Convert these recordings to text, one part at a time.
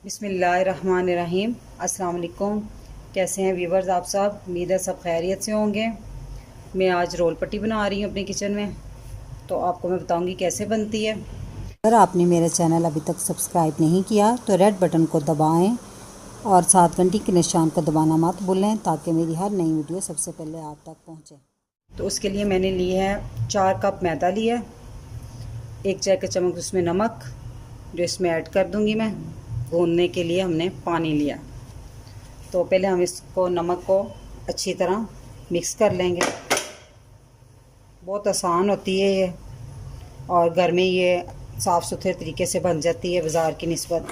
बिस्मिल्लाहिर्रहमानिर्रहीम। अस्सलाम वालेकुम। कैसे हैं व्यूवर्स आप सब? उम्मीद है सब खैरियत से होंगे। मैं आज रोल पट्टी बना रही हूँ अपने किचन में, तो आपको मैं बताऊंगी कैसे बनती है। अगर आपने मेरा चैनल अभी तक सब्सक्राइब नहीं किया तो रेड बटन को दबाएं और साथ घंटी के निशान को दबाना मत भूलें ताकि मेरी हर नई वीडियो सबसे पहले आप तक पहुंचे। तो उसके लिए मैंने ली है 4 कप मैदा लिया, 1 चाय का चम्मच उसमें नमक जो इसमें ऐड कर दूंगी मैं। भूनने के लिए हमने पानी लिया। तो पहले हम इसको नमक को अच्छी तरह मिक्स कर लेंगे। बहुत आसान होती है ये, और घर में ये साफ़ सुथरे तरीके से बन जाती है। बाज़ार की निस्बत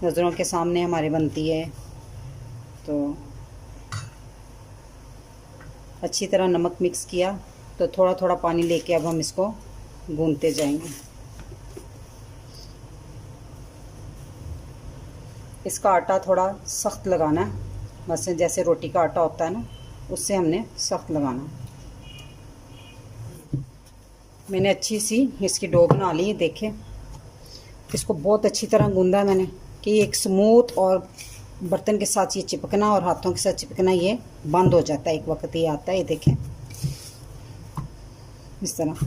नज़रों के सामने हमारे बनती है। तो अच्छी तरह नमक मिक्स किया, तो थोड़ा थोड़ा पानी लेके अब हम इसको गूंथते जाएंगे। इसका आटा थोड़ा सख्त लगाना है, वैसे जैसे रोटी का आटा होता है ना, उससे हमने सख्त लगाना। मैंने अच्छी सी इसकी डो बना ली है, देखें। इसको बहुत अच्छी तरह गूंदा है मैंने कि एक स्मूथ, और बर्तन के साथ ये चिपकना और हाथों के साथ चिपकना ये बंद हो जाता है। एक वक्त ये आता है, ये देखें इस तरह।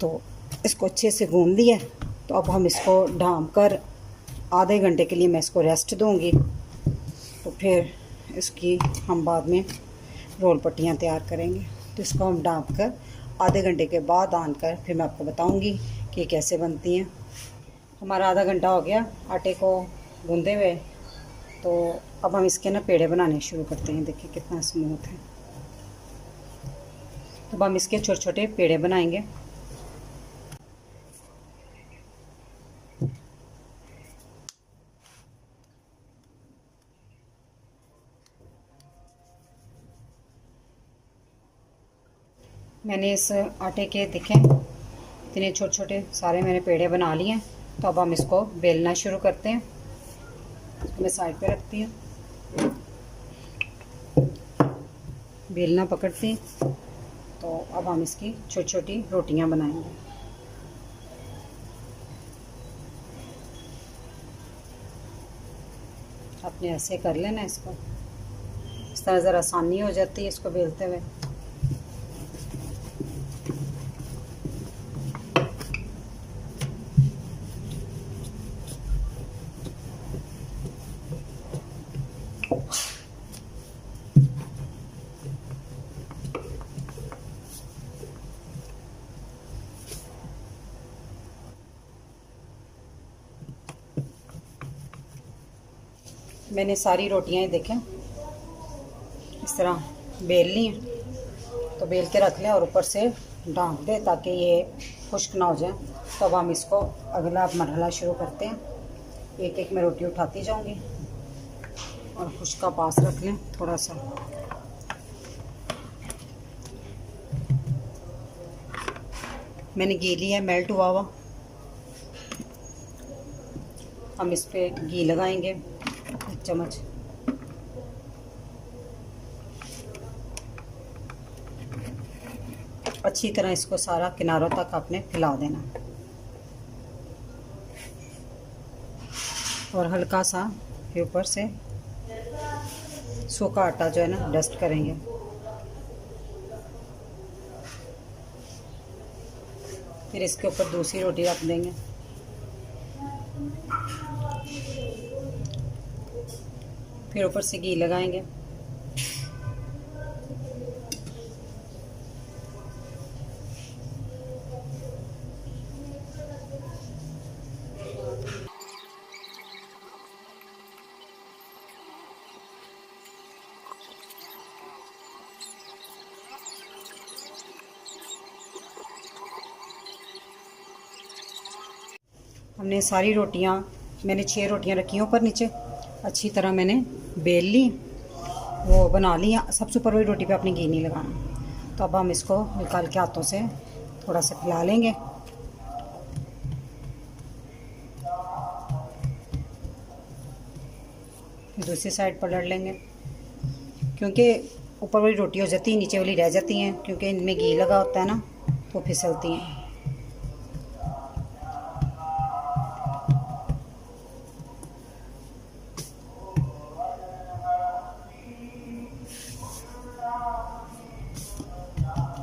तो इसको अच्छे से गूंद लिया। तो अब हम इसको ढाँप कर आधे घंटे के लिए मैं इसको रेस्ट दूंगी। तो फिर इसकी हम बाद में रोल पट्टियाँ तैयार करेंगे। तो इसको हम ढाँप कर आधे घंटे के बाद आन कर फिर मैं आपको बताऊंगी कि कैसे बनती हैं। हमारा आधा घंटा हो गया आटे को गूंदे हुए। तो अब हम इसके ना पेड़े बनाने शुरू करते हैं। देखिए कितना स्मूथ है। तो अब हम इसके छोटे छोटे पेड़े बनाएंगे। मैंने इस आटे के देखें इतने छोटे छोटे सारे मैंने पेड़े बना लिए हैं। तो अब हम इसको बेलना शुरू करते हैं। मैं साइड पे रखती हूँ, बेलना पकड़ती हूँ। तो अब हम इसकी छोटी छोटी रोटियां बनाएंगे। आपने ऐसे कर लेना इसको, इस तरह ज़रा आसानी हो जाती है इसको बेलते हुए। मैंने सारी रोटियां देखें इस तरह बेल ली हैं। तो बेल के रख लें और ऊपर से ढाँप दें ताकि ये खुश्क ना हो जाए। तो अब हम इसको अगला मरहला शुरू करते हैं। एक एक मैं रोटी उठाती जाऊंगी और खुश्क का पास रख लें थोड़ा सा। मैंने घी लिया है मेल्ट हुआ हुआ। हम इस पे घी लगाएंगे 1 चम्मच। अच्छी तरह इसको सारा किनारों तक आपने फैला देना, और हल्का सा फिर ऊपर से सूखा आटा जो है ना डस्ट करेंगे। फिर इसके ऊपर दूसरी रोटी रख देंगे। फिर ऊपर से घी लगाएंगे। हमने सारी रोटियां, मैंने 6 रोटियां रखी हैं ऊपर नीचे, अच्छी तरह मैंने बेल ली, वो बना ली। सबसे ऊपर वाली रोटी पे आपने घी नहीं लगाना। तो अब हम इसको हल्का हल्के हाथों से थोड़ा सा फैला लेंगे। फिर दूसरी साइड पलट लेंगे, क्योंकि ऊपर वाली रोटी हो जाती है, नीचे वाली रह जाती हैं, क्योंकि इनमें घी लगा होता है ना, तो फिसलती हैं।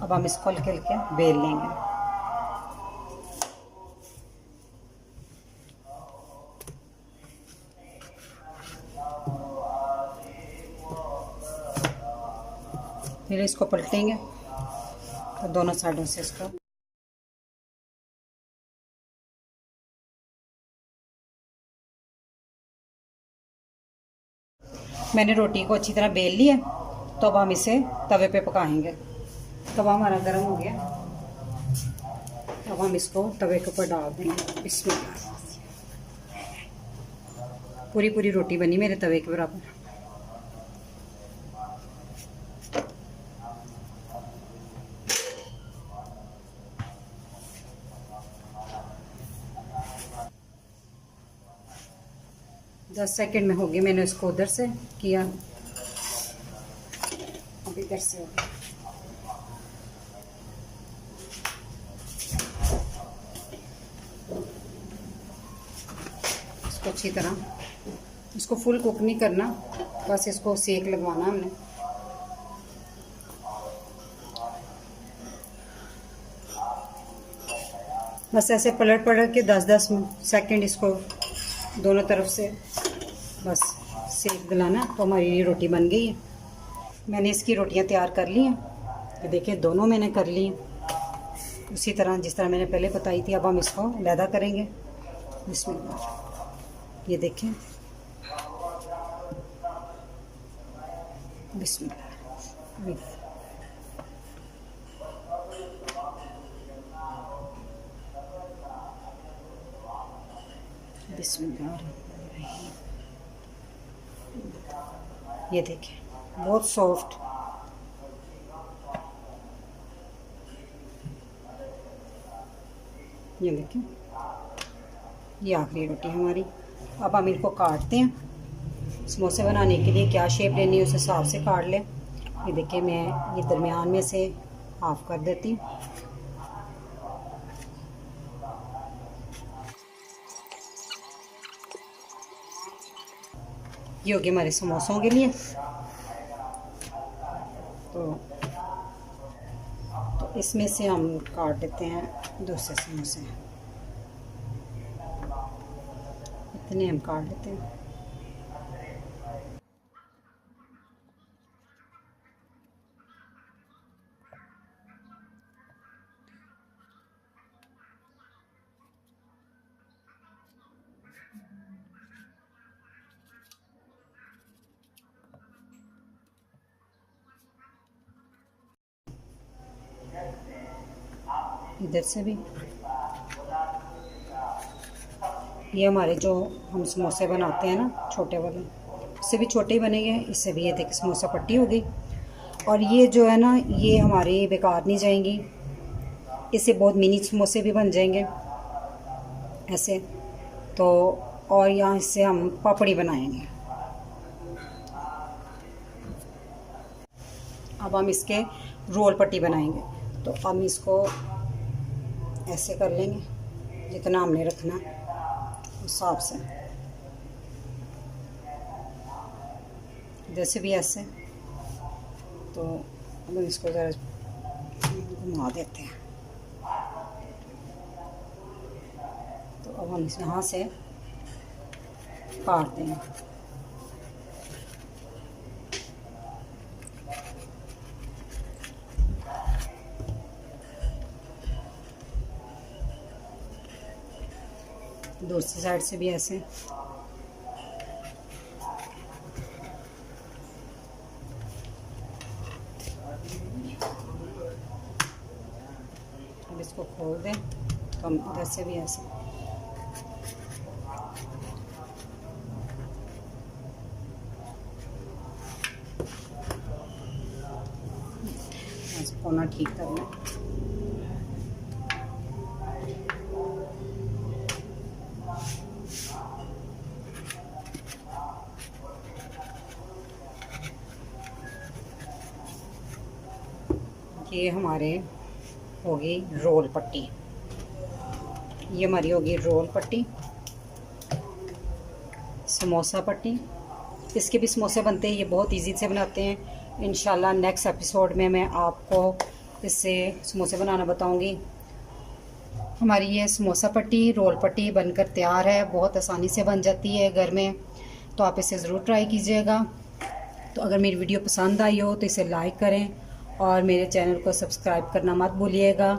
अब हम इसको हल्के हल्के बेल लेंगे। फिर इसको पलटेंगे तो दोनों साइडों से इसको मैंने रोटी को अच्छी तरह बेल लिया। तो अब हम इसे तवे पे पकाएंगे। तवा हमारा गर्म हो गया। अब हम इसको तवे के ऊपर डाल देंगे। बिस्मिल्लाह। पूरी पूरी रोटी बनी मेरे तवे के बराबर। दस सेकंड में होगी। मैंने इसको उधर से किया, अब इधर से हो गया। इसको अच्छी तरह, इसको फुल कुक नहीं करना, बस इसको सेक लगवाना हमने। बस ऐसे पलट पलट के 10-10 सेकंड इसको दोनों तरफ से बस सेक दिलाना। तो हमारी ये रोटी बन गई है। मैंने इसकी रोटियां तैयार कर ली हैं। ये देखिए दोनों मैंने कर ली हैं उसी तरह जिस तरह मैंने पहले बताई थी। अब हम इसको अलहदा करेंगे। बिस्मिल्लाह। ये देखें, बिस्मिल्लाह। बिस्मिल्लाह। ये देखिए बहुत सॉफ्ट। ये देखिए, ये आखिरी रोटी हमारी। अब हम इनको काटते हैं। समोसे बनाने के लिए क्या शेप लेनी है उस हिसाब से काट लें। ये देखिए मैं ये दरमियान में से हाफ कर देती हूँ। ये हो गया हमारे समोसों के लिए। तो इसमें से हम काट देते हैं दूसरे समोसे। इतने हम काट लेते हैं। इधर से भी ये हमारे जो हम समोसे बनाते हैं ना छोटे वाले, इससे भी छोटे ही बनेंगे। इससे भी ये देखिए समोसा पट्टी हो गई। और ये जो है ना ये हमारी बेकार नहीं जाएंगी। इससे बहुत मिनी समोसे भी बन जाएंगे ऐसे। तो और यहाँ इससे हम पापड़ी बनाएंगे। अब हम इसके रोल पट्टी बनाएंगे। तो हम इसको ऐसे कर लेंगे जितना हमने रखना उस हिसाब से। जैसे भी ऐसे। तो हम इसको ज़रा घुमा देते हैं। तो अब हम इस यहाँ से काट देंगे। दूसरी साइड से भी ऐसे। अब इसको खोल दें तो हम इधर से भी ऐसे। कोना ठीक करना। ये हमारे होगी रोल पट्टी। ये हमारी होगी रोल पट्टी, समोसा पट्टी। इसके भी समोसे बनते हैं। ये बहुत इजी से बनाते हैं। इंशाल्लाह नेक्स्ट एपिसोड में मैं आपको इससे समोसे बनाना बताऊंगी। हमारी ये समोसा पट्टी, रोल पट्टी बनकर तैयार है। बहुत आसानी से बन जाती है घर में, तो आप इसे ज़रूर ट्राई कीजिएगा। तो अगर मेरी वीडियो पसंद आई हो तो इसे लाइक करें और मेरे चैनल को सब्सक्राइब करना मत भूलिएगा।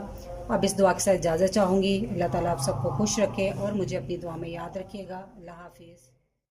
अब इस दुआ के साथ इजाज़त चाहूँगी। अल्लाह ताला आप सबको खुश रखे और मुझे अपनी दुआ में याद रखिएगा। अल्लाह हाफिज़।